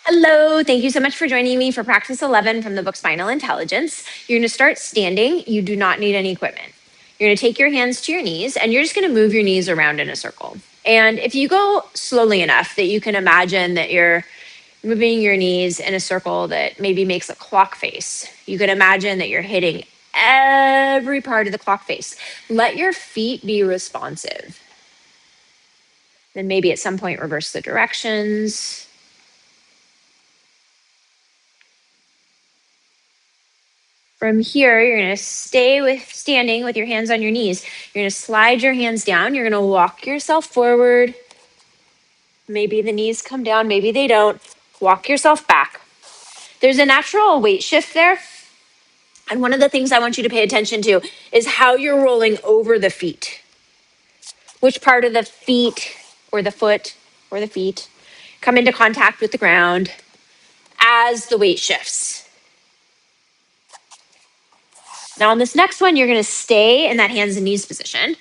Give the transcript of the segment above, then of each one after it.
Hello, thank you so much for joining me for practice 11 from the book Spinal Intelligence. You're going to start standing. You do not need any equipment. You're going to take your hands to your knees and you're just going to move your knees around in a circle. And if you go slowly enough that you can imagine that you're moving your knees in a circle that maybe makes a clock face, you can imagine that you're hitting every part of the clock face. Let your feet be responsive. Then maybe at some point reverse the directions. From here, you're going to stay standing with your hands on your knees. You're going to slide your hands down. You're going to walk yourself forward. Maybe the knees come down, maybe they don't. Walk yourself back. There's a natural weight shift there. And one of the things I want you to pay attention to is how you're rolling over the feet. Which part of the feet or the foot or the feet come into contact with the ground as the weight shifts. Now on this next one, you're going to stay in that hands and knees position.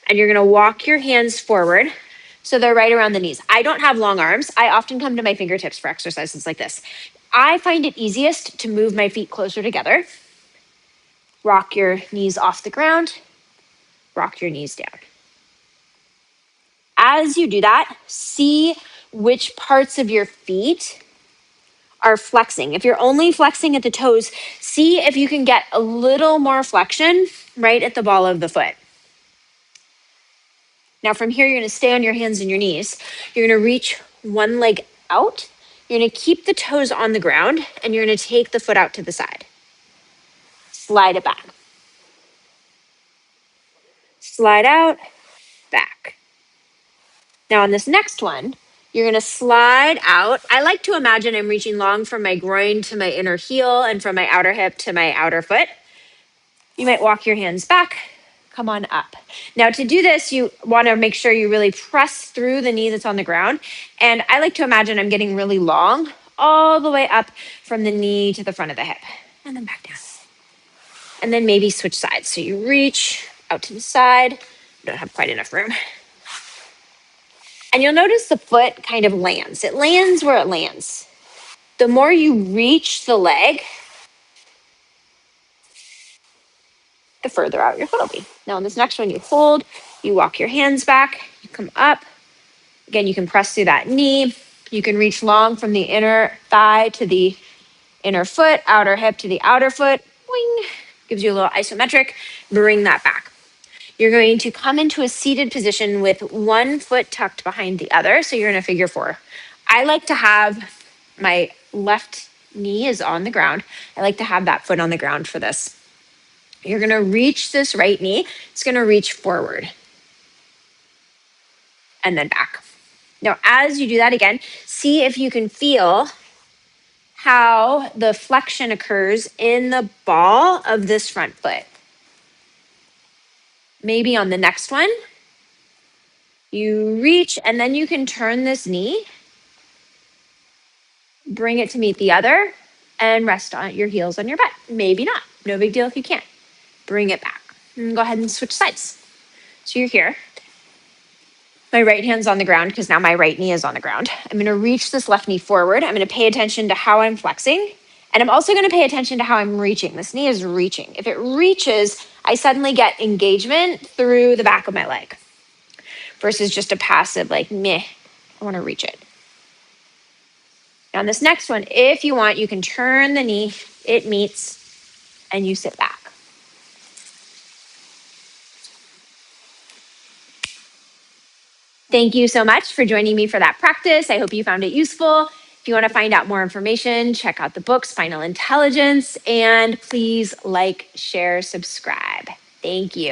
And you're going to walk your hands forward so they're right around the knees. I don't have long arms. I often come to my fingertips for exercises like this. I find it easiest to move my feet closer together. Rock your knees off the ground. Rock your knees down. As you do that, see which parts of your feet are flexing. If you're only flexing at the toes, see if you can get a little more flexion right at the ball of the foot. Now from here, you're going to stay on your hands and your knees. You're going to reach one leg out. You're going to keep the toes on the ground and you're going to take the foot out to the side. Slide it back. Slide out, back. Now on this next one, you're going to slide out. I like to imagine I'm reaching long from my groin to my inner heel and from my outer hip to my outer foot. You might walk your hands back, come on up. Now to do this, you want to make sure you really press through the knee that's on the ground. And I like to imagine I'm getting really long all the way up from the knee to the front of the hip and then back down. And then maybe switch sides. So you reach out to the side, don't have quite enough room. And you'll notice the foot kind of lands. It lands where it lands. The more you reach the leg, the further out your foot will be. Now on this next one, you hold, you walk your hands back, you come up. Again, you can press through that knee. You can reach long from the inner thigh to the inner foot, outer hip to the outer foot. Boing. Gives you a little isometric. Bring that back. You're going to come into a seated position with one foot tucked behind the other. So you're in a figure four. I like to have my left knee is on the ground. I like to have that foot on the ground for this. You're going to reach this right knee. It's going to reach forward and then back. Now, as you do that again, see if you can feel how the flexion occurs in the ball of this front foot. Maybe on the next one, you reach and then you can turn this knee, bring it to meet the other, and rest on your heels on your butt. Maybe not. No big deal if you can't. Bring it back. And go ahead and switch sides. So you're here. My right hand's on the ground because now my right knee is on the ground. I'm going to reach this left knee forward. I'm going to pay attention to how I'm flexing. And I'm also going to pay attention to how I'm reaching. This knee is reaching. If it reaches, I suddenly get engagement through the back of my leg versus just a passive like, meh, I want to reach it. Now on this next one, if you want, you can turn the knee, it meets, and you sit back. Thank you so much for joining me for that practice. I hope you found it useful. If you want to find out more information, check out the book, Spinal Intelligence, and please like, share, subscribe. Thank you.